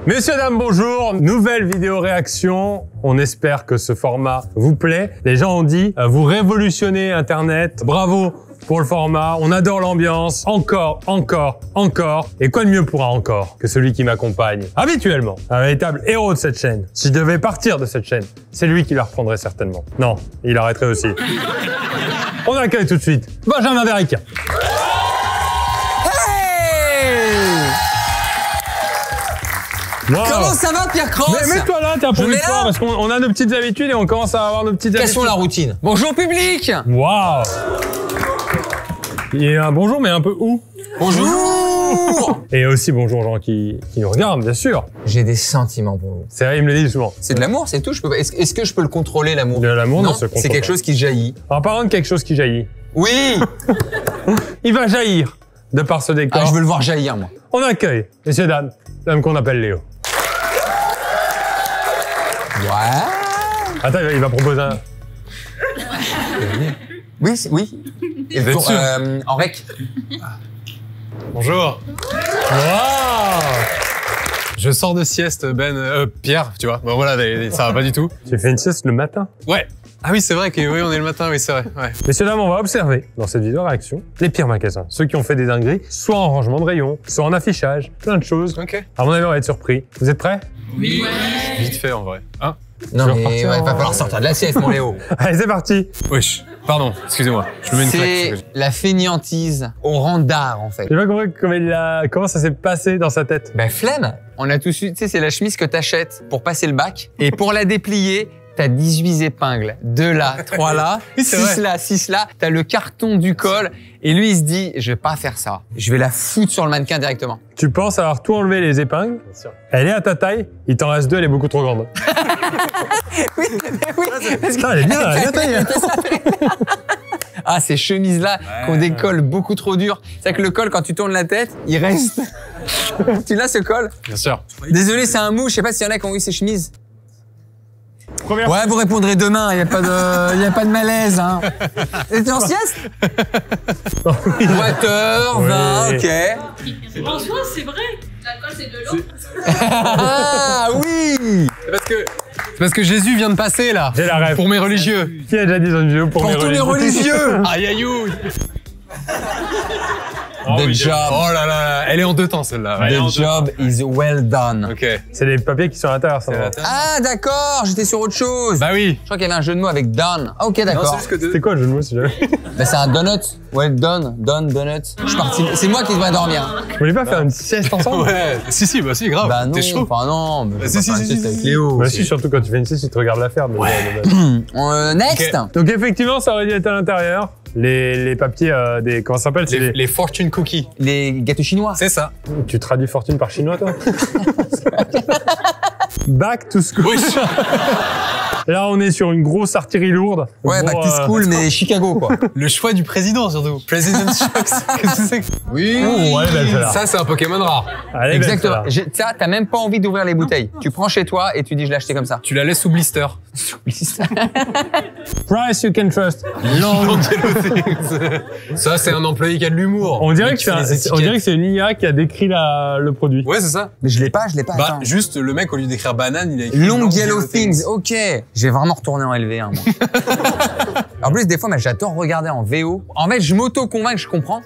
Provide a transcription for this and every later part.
Messieurs, dames, bonjour. Nouvelle vidéo réaction. On espère que ce format vous plaît. Les gens ont dit, vous révolutionnez Internet. Bravo pour le format. On adore l'ambiance. Encore, encore, encore. Et quoi de mieux pour un encore que celui qui m'accompagne habituellement, un véritable héros de cette chaîne. Si je devais partir de cette chaîne, c'est lui qui la reprendrait certainement. Non, il arrêterait aussi. On accueille tout de suite Benjamin Verica. Wow. Comment ça va, Pierre Cross? Mais mets-toi là, t'as pour une fois, parce qu'on a nos petites habitudes et on commence à avoir nos petites habitudes. Cassons la routine. Bonjour public. Waouh. Il y a un bonjour, mais un peu où? Bonjour. Et aussi bonjour aux gens qui nous regardent, bien sûr. J'ai des sentiments pour vous. C'est vrai, il me le dit souvent. C'est de l'amour, c'est tout. Est-ce que je peux le contrôler, l'amour? De l'amour, non, se contrôle. C'est quelque chose qui jaillit. En parlant de quelque chose qui jaillit. Oui. Il va jaillir de par ce décor. Ah, je veux le voir jaillir, moi. On accueille, messieurs, dames, l'homme qu'on appelle Léo. Ouais. Attends, il va proposer un... Oui, oui. Et Vous êtes sûr en rec. Bonjour. Wow. Je sors de sieste, Pierre, tu vois. Bon voilà, ça va pas du tout. Tu fais une sieste le matin? Ouais. Ah oui, c'est vrai que oui, on est le matin, oui, c'est vrai. Ouais. Messieurs, dames, on va observer dans cette vidéo réaction les pires magasins. Ceux qui ont fait des dingueries, soit en rangement de rayons, soit en affichage, plein de choses. Ok. À mon avis, on va être surpris. Vous êtes prêts? Oui. Vite fait, en vrai. Hein? Non, mais repartir ouais, va falloir sortir de la sieste, mon Léo. Allez, c'est parti. Wesh. Pardon, excusez-moi. Je me mets une C'est claque. la fainéantise au rang d'art, en fait. J'ai pas compris comment ça s'est passé dans sa tête. Ben, flemme. On a tous eu, tu sais, c'est la chemise que t'achètes pour passer le bac. Et pour la déplier, t'as 18 épingles. 2 là, 3 là, Oui, c'est 6 vrai. là, 6 là. T'as le carton du col. Et lui, il se dit, je vais pas faire ça. Je vais la foutre sur le mannequin directement. Tu penses avoir tout enlevé les épingles. Elle est à ta taille, il t'en reste 2, elle est beaucoup trop grande. Oui. Putain, elle est bien, elle est bien taillée. Ah, ces chemises-là qui ont des cols beaucoup trop durs. C'est que le col, quand tu tournes la tête, il reste. Tu l'as, ce col? Bien sûr. Désolé, c'est un mou. Je sais pas s'il y en a qui ont eu ces chemises. Première. Ouais, vous répondrez demain. Il y a pas de malaise, hein. T'es en sieste? Water, vin, ok. En soi, c'est vrai. L'alcool, c'est de l'eau. Ah oui. C'est parce que Jésus vient de passer, là. J'ai la rêve. Pour mes religieux. Qui a déjà dit dans une vidéo pour Pour tous les religieux. Aïe, aïe, ouh. The job. Oh là là, elle est en 2 temps, celle-là. Elle est en The 2 temps. job is well done. Ok. C'est les papiers qui sont à l'intérieur, ça. C'est va. la table. Ah, d'accord. J'étais sur autre chose. Bah oui. Je crois qu'il y avait un jeu de mots avec done. Ah, ok, Non, d'accord. c'est juste que C'est quoi le jeu de mots, si jamais? Bah, c'est un donut. Ouais, donut. Je suis parti. C'est moi qui dois dormir. Vous voulez pas faire une sieste ensemble? Ouais. Si, bah si, grave. Bah non, T'es chaud. enfin non. Mais Bah, je vais si, pas faire si, une si, sieste avec si. Léo. Bah si, surtout quand tu fais une sieste, tu te regardes la faire. Next. Ok. Donc effectivement, ça aurait dû être à l'intérieur. Les papiers des... Comment ça s'appelle? C'est Les fortune cookies. Les gâteaux chinois. C'est ça. Tu traduis fortune par chinois, toi? Back to school. Oui. Là, on est sur une grosse artillerie lourde. Ouais, Gros, back to school, mais Chicago, quoi. Le choix du président, surtout. President Shocks. Qu'est-ce que c'est que... Oui. Oh, elle est belle, celle-là. Ça, c'est un Pokémon rare. Elle est belle, Exactement. celle-là. Ça, t'as même pas envie d'ouvrir les bouteilles. Tu prends chez toi et tu dis, je l'ai acheté comme ça. Tu la laisses sous blister. Price you can trust. Ça, c'est un employé qui a de l'humour. On dirait Mais que qui fait les c'est étiquettes. une IA qui a décrit le produit. Ouais, c'est ça. Mais je l'ai pas. Bah, attends. juste, le mec, au lieu d'écrire banane, il a écrit Long Yellow Things. Ok. Je vais vraiment retourner en LV1, moi. En plus, des fois, j'adore regarder en VO. En fait, je m'auto-convainc que je comprends.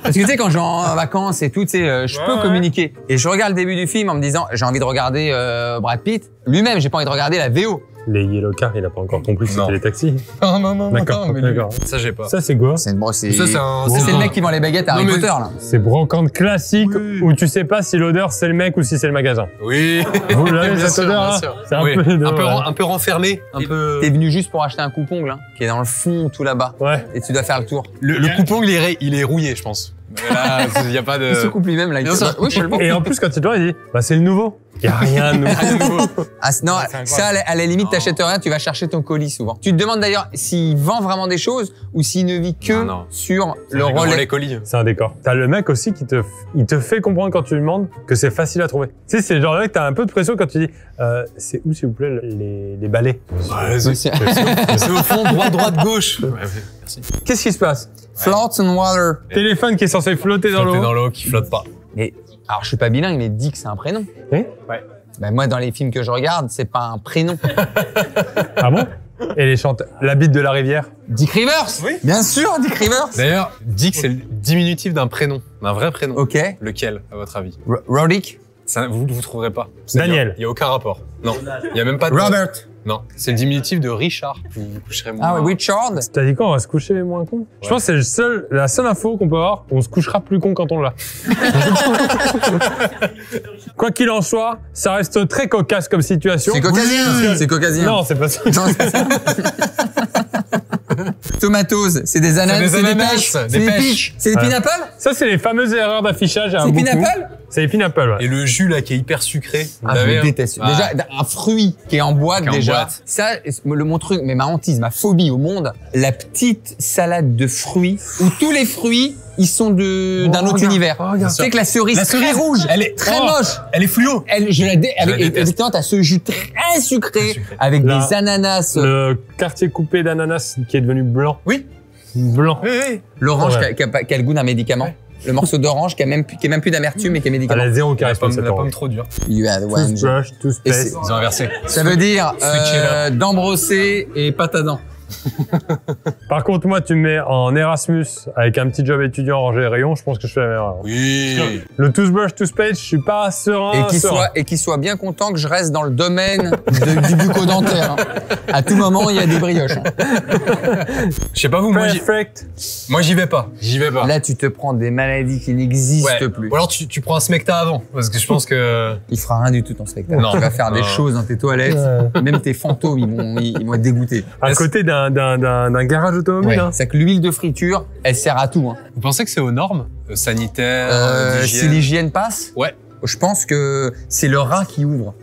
Parce que tu sais, quand je vais en vacances et tout, tu sais, je peux communiquer. Et je regarde le début du film en me disant, j'ai envie de regarder Brad Pitt. Lui-même, j'ai pas envie de regarder la VO. Les Yellow Cars, il a pas encore compris que Non. c'était les taxis. Non, D'accord, mais lui- d'accord. Ça, j'ai pas. Ça, c'est quoi? C'est bon, c'est Ça, c'est un- c'est c'est le un- mec qui vend les baguettes à Non, Harry mais- Potter, là. C'est brocante classique Oui. où tu sais pas si l'odeur c'est le mec ou si c'est le magasin. Oui. Vous l'avez, Bien cette sûr, odeur, bien là sûr. C'est un Oui. peu de- un peu renfermé. Un peu... T'es venu juste pour acheter un coupon, là, qui est dans le fond, tout là-bas. Ouais. Et tu dois faire le tour. Le coupon, il est rouillé, je pense. Mais là, il y a pas de... Il se coupe lui-même, là. Bien sûr. Oui, je le vois. Et en plus, quand il te voit, il dit, bah, c'est le nouveau. Il y a rien de nouveau. Ah, non, c'est incroyable. ça, à la limite, t'achètes rien, tu vas chercher ton colis souvent. Tu te demandes d'ailleurs s'il vend vraiment des choses ou s'il ne vit que Non. sur le relais relais. colis. C'est un décor. T'as le mec aussi qui il te fait comprendre quand tu lui demandes que c'est facile à trouver. Tu sais, c'est le genre de mec, t'as un peu de pression quand tu dis, c'est où, s'il vous plaît, les balais? Ouais, Oui, c'est c'est- au fond, droite, gauche. Ouais, merci. Qu'est-ce qui se passe? Float in water. Téléphone qui est censé flotter dans Flotter l'eau. dans l'eau, qui flotte pas. Mais Alors, je suis pas bilingue, mais Dick, c'est un prénom. Oui. Ouais. Ben, moi, dans les films que je regarde, c'est pas un prénom. Ah bon? Et les chanteurs. La bite de la rivière? Dick Rivers. Oui. Bien sûr, Dick Rivers. D'ailleurs, Dick, c'est le diminutif d'un prénom, d'un vrai prénom. Ok. Lequel, à votre avis? Roddick. Ça, vous ne trouverez pas. Daniel. Il n'y a aucun rapport. Non. Il n'y a même pas de... Robert. Non. C'est le diminutif de Richard. Vous vous coucherez moins. Ah ouais, Richard. T'as dit quoi? On va se coucher moins con? Je pense que c'est la seule info qu'on peut avoir. On se couchera plus con quand on l'a. Quoi qu'il en soit, ça reste très cocasse comme situation. C'est caucasien. Oui. C'est caucasien. Non, c'est pas ça. Non, c'est ça. Tomatoes, c'est des ananas, C'est c'est des des ananas, pêches, des c'est des pêches. peach, c'est des Ouais. pineapples. Ça, c'est les fameuses erreurs d'affichage. C'est pineapple. C'est les pineapples, ouais. Et le jus, là, qui est hyper sucré. Vous Ah, je l'avez, le hein déteste. Ah. Déjà, un fruit qui est en boîte, Qui est en déjà. boîte. Ça, mon truc, mais ma hantise, ma phobie au monde, la petite salade de fruits où tous les fruits, ils sont d'un autre univers. regarde. Tu sais que la cerise, très rouge, elle est très oh, moche. Elle est fluo. Je la déteste. Effectivement, t'as ce jus très sucré, sucré. avec Là, des ananas. Le quartier coupé d'ananas qui est devenu blanc. Oui. Blanc. Oui, oui. L'orange Ouais. qui a le goût d'un médicament. Ouais. Le morceau d'orange qui est même plus d'amertume mais qui est Elle médicament. a zéro La charisme, pomme, cette la pomme orange. trop dure. You are the one. Toothbrush, Et toothpaste. c'est- Ils ont inversé. Ça veut dire Switch it up. dents brossées et pâte à dents. Par contre, moi, tu me mets en Erasmus avec un petit job étudiant ranger les rayons, je pense que je fais la meilleure. Oui. Le toothbrush, toothpaste, je suis pas serein. Et qu'il soit bien content que je reste dans le domaine du bucco-dentaire. Hein. À tout moment, il y a des brioches. Hein. Je sais pas vous, Perfect. moi j'y vais pas. J'y vais pas. Là, tu te prends des maladies qui n'existent Ouais. plus. Ou alors tu prends un smecta avant, parce que je pense que... Il fera rien du tout ton spectacle. Non. Tu vas faire des Non. choses dans tes toilettes. Même tes fantômes, ils vont être dégoûtés. À côté d'un garage automobile. Ouais. Hein. C'est que l'huile de friture, elle sert à tout. Hein. Vous pensez que c'est aux normes sanitaires, Si d'hygiène? l'hygiène passe, Ouais. je pense que c'est le rat qui ouvre.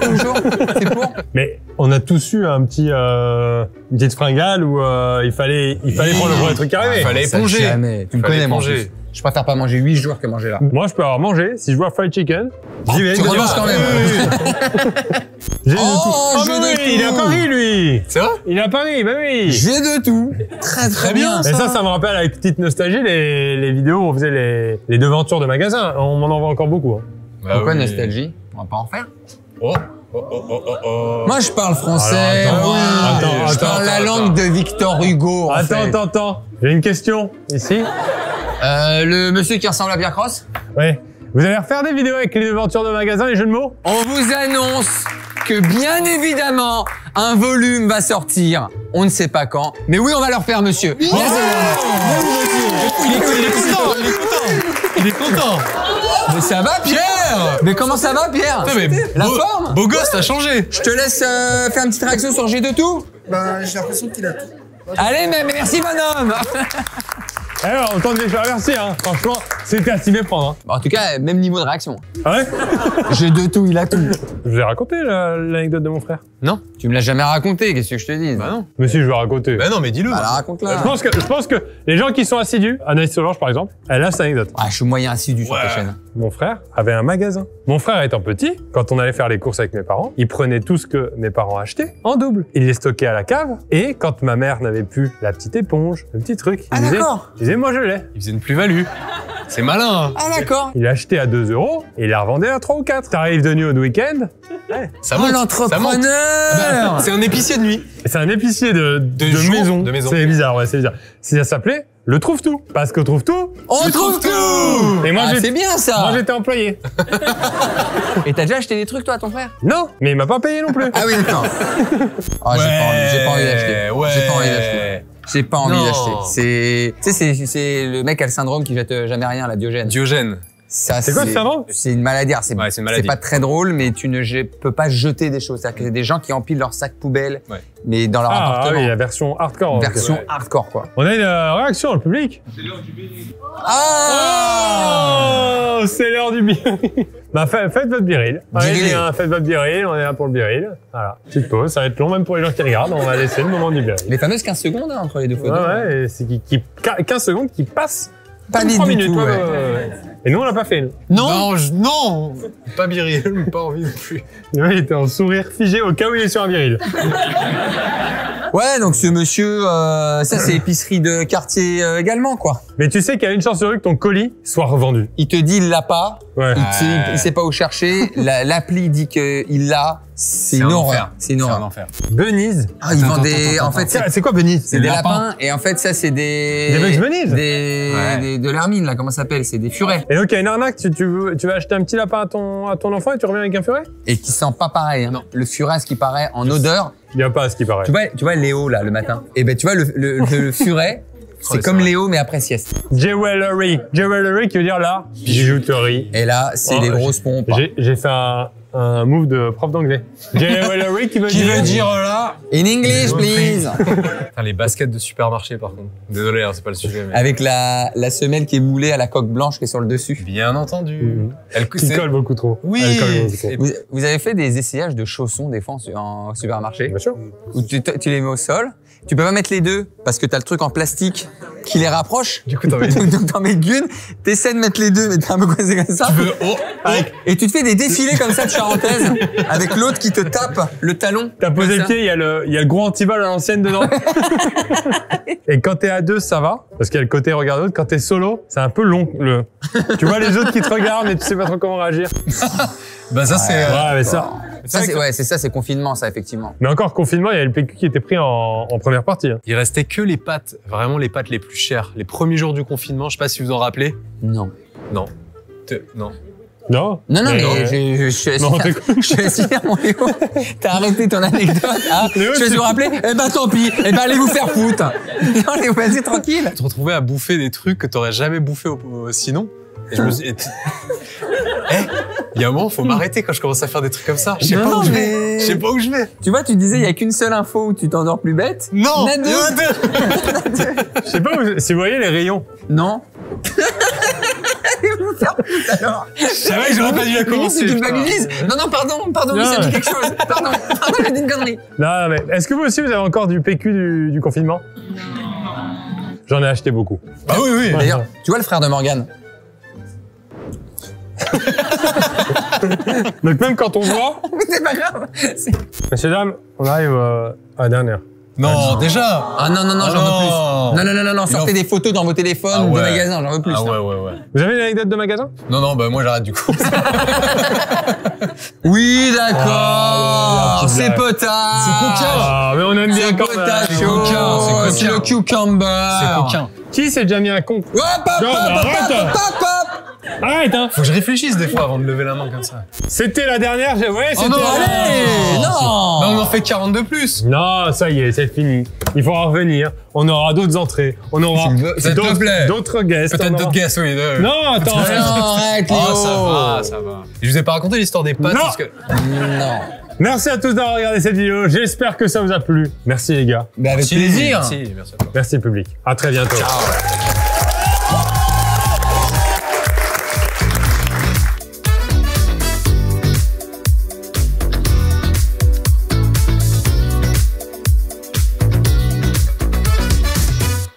Toujours, c'est pour. Mais on a tous eu un petit, une petite fringale où il fallait prendre le premier truc qui arrivait. Il fallait Ça, éponger. jamais. Tu me Fallait connais, moi. en éponger. plus. Je préfère pas manger 8 jours que manger là. Moi, je peux avoir mangé. Si je vois fried chicken, j'y vais. tu remanges quand même. J'ai Oh, ah, j'ai bah de oui, il est à tout. Paris, lui. C'est vrai? Il est à Paris, bah oui. J'ai de tout. Très très bien. Et ça me rappelle avec petite nostalgie les vidéos où on faisait les devantures de magasins. On m'en envoie encore beaucoup. Hein. Bah Pourquoi oui. nostalgie? On va pas en faire. Oh, oh, oh, oh, oh, oh. Moi, je parle français. Alors, attends, moi. attends, Je parle la attends. langue de Victor Hugo. en fait. Attends. J'ai une question ici. Le monsieur qui ressemble à Pierre Cross. Ouais. Vous allez refaire des vidéos avec les devantures de magasins, les jeux de mots? On vous annonce que bien évidemment, un volume va sortir. On ne sait pas quand. Mais oui, on va le refaire, monsieur. Bien Il est content. Mais ça va, Pierre? Mais comment ça va, Pierre? Putain, mais La beau- forme? Beau gosse, t'as changé. Je te laisse faire une petite réaction sur G de tout. Ben, j'ai l'impression qu'il a tout. Allez, mais merci, bonhomme. Alors, autant de les faire merci, hein. Franchement, c'était à s'y méprendre. Hein. En tout cas, même niveau de réaction. Ah ouais? J'ai de tout, il a tout. Je vous ai raconté l'anecdote de mon frère. Non. Tu me l'as jamais raconté, qu'est-ce que je te dis? Bah non. Mais si, je vais raconter. Bah non, mais dis-le. Bah, raconte-la. Je pense que les gens qui sont assidus, Anaïs Solange par exemple, elle a cette anecdote. Ah, je suis moyen assidu sur ta chaîne. Mon frère avait un magasin. Mon frère étant petit, quand on allait faire les courses avec mes parents, il prenait tout ce que mes parents achetaient en double. Il les stockait à la cave et quand ma mère n'avait plus la petite éponge, le petit truc, Ah, d'accord. il disait moi je l'ai. Il faisait une plus-value. C'est malin. Hein. Ah, d'accord. Il achetait à 2 € et il la revendait à 3 ou 4. T'arrives de nuit au week-end, Ça Oh, monte. Ça monte. l'entrepreneur. C'est un épicier de nuit. c'est un épicier de jour, maison. de maison. C'est bizarre, ouais, c'est bizarre. Ça s'appelait le Trouve-Tout. Parce que Trouve-Tout, On trouve tout. Et moi, Ah, j'ai- c'est bien ça. moi j'étais employé. Et t'as déjà acheté des trucs toi à ton frère? Non, mais il m'a pas payé non plus. Ah oui, d'accord. Ah, j'ai pas envie d'acheter. Ouais. J'ai pas envie d'acheter. J'ai pas envie Non. d'acheter. Tu sais, c'est le mec qui a le syndrome qui jette jamais rien, la Diogène. Diogène. Ça, C'est quoi ce syndrome? C'est une maladie. Alors, Ouais, c'est une maladie. pas très drôle, mais tu ne peux pas jeter des choses. C'est-à-dire qu'il y a des gens qui empilent leur sac poubelle, Ouais. mais dans leur Ah appartement. oui, la version hardcore. ok. Version Ouais. hardcore, quoi. On a une réaction dans le public. Ah Oh, c'est l'heure du biril. Bah, faites votre biril. Allez, Biril. bien, faites votre biril, on est là pour le biril. Voilà, petite pause, ça va être long même pour les gens qui regardent, on va laisser le moment du biril. Les fameuses 15 secondes hein, entre les deux Ouais, photos. ouais, et c'est 15 secondes qui passent Pas comme vite 3 du minutes. tout, ouais, ouais. ouais, ouais. Et nous, on l'a pas fait. nous. Non, non. Pas viril, pas envie non plus. Nous, il était en sourire figé au cas où il est sur un biril. Ouais, donc ce monsieur, ça c'est épicerie de quartier également, quoi. Mais tu sais qu'il y a une chance sur deux que ton colis soit revendu. Il te dit il l'a pas, Ouais. il sait pas où chercher, l'appli dit qu'il l'a, c'est une un horreur. enfer. C'est une C'est un horreur. enfer. Benise. Ah, ils vendent des, en fait, C'est quoi Benise? c'est des lapins et en fait ça c'est des... Des Bugs Bunny. De l'hermine là, comment ça s'appelle? C'est des furets. Et donc il y a une arnaque, tu vas acheter un petit lapin à ton enfant et tu reviens avec un furet? Et qui sent pas pareil. Hein. Non. Le furet, ce qui paraît en odeur. Il n'y a pas à ce qui paraît. Tu vois Léo là le matin. Et ben tu vois le furet, c'est comme Léo mais après sieste. Jewelry. Jewelry qui veut dire la bijouterie. Et là c'est Oh, des grosses pompes. J'ai fait un move de prof d'anglais. Jewelry qui veut dire là. In English please. Putain, les baskets de supermarché par contre. Désolé, hein, c'est pas le sujet. Mais... Avec la semelle qui est moulée à la coque blanche qui est sur le dessus. Bien entendu. Elle qui colle beaucoup trop. Oui. Elle colle beaucoup trop. Et- Vous avez fait des essayages de chaussons des fois en supermarché Bien sûr. où tu les mets au sol. Tu peux pas mettre les deux parce que t'as le truc en plastique qui les rapproche. Du coup, t'en mets Donc t'en mets qu'une, t'essaies de mettre les deux mais t'es un peu coincé comme ça. Et tu te fais des défilés comme ça de charentaise avec l'autre qui te tape le talon. T'as posé Comme le ça. pied, il y a le gros antivol à l'ancienne dedans. Et quand t'es à deux, ça va. Parce qu'il y a le côté regard l'autre. Quand t'es solo, c'est un peu long. Tu vois les autres qui te regardent mais tu sais pas trop comment réagir. Bah ça c'est. Ouais, mais ça. Ça, c'est confinement, ça, effectivement. Mais encore confinement, il y a le PQ qui était pris en première partie. Hein. Il restait que les pâtes, vraiment les pâtes les plus chères. Les premiers jours du confinement, je sais pas si vous en rappelez. Non. Non. Non. Non? Non, Mais mais je Non, suis assis à mon Léo. T'as arrêté ton anecdote. Ah, Léo, je vais tu- vous rappeler. Eh ben, tant pis. Eh ben, allez vous faire foutre. Non, Léo, vas-y, tranquille. Tu te retrouvais à bouffer des trucs que t'aurais jamais bouffé sinon. Et je me suis. Il y a un moment, faut m'arrêter quand je commence à faire des trucs comme ça. Je sais Non, pas où je mais- vais. Je sais pas où je vais. Tu vois, tu disais, il y a qu'une seule info où tu t'endors plus bête. Non. Net deux. je sais pas si vous voyez les rayons. Non. Allez vous faire foutre, alors. C'est vrai que j'aurais pas dû la Limite, commencer. tu putain. culpabilises. Non, pardon, oui, Non. ça dit quelque chose. Pardon, j'ai dit une connerie. Non, mais est-ce que vous aussi, vous avez encore du PQ du confinement? J'en ai acheté beaucoup. Ah oui, oui. D'ailleurs, tu vois le frère de Morgane? Donc même quand on voit, C'est pas grave. messieurs, dames, on arrive à la dernière. Non, déjà. Ah non, j'en non. veux plus. Non, sortez des photos dans vos téléphones Ah de ouais. magasins, j'en veux plus. Ah là. ouais. Vous avez une anecdote de magasin? Non, bah moi j'arrête du coup. Oui, d'accord. Ah, C'est blague. potable. Ah, mais on aime bien C'est quand même. potacho. C'est C'est le cucumber. C'est coquin. Qui s'est déjà mis un con? Hop, hop, Non, hop, mais hop, arrête. hop, hop, hop. Arrête, hein! Faut que je réfléchisse des fois avant de lever la main comme ça. C'était la dernière, ouais, c'était non, la dernière. Allez, Bah on non. en fait 40 de plus. Non, ça y est, c'est fini. Il faudra revenir. On aura d'autres entrées. On aura S'il te plaît. d'autres guests. Peut-être on aura- d'autres guesses, oui. Non, attends. Non, arrête, Léo. Oh, ça va. Et je vous ai pas raconté l'histoire des pâtes Non. parce que... Non. Merci à tous d'avoir regardé cette vidéo. J'espère que ça vous a plu. Merci les gars. Mais avec plaisir. Merci à toi. Merci public. À très bientôt. Ciao.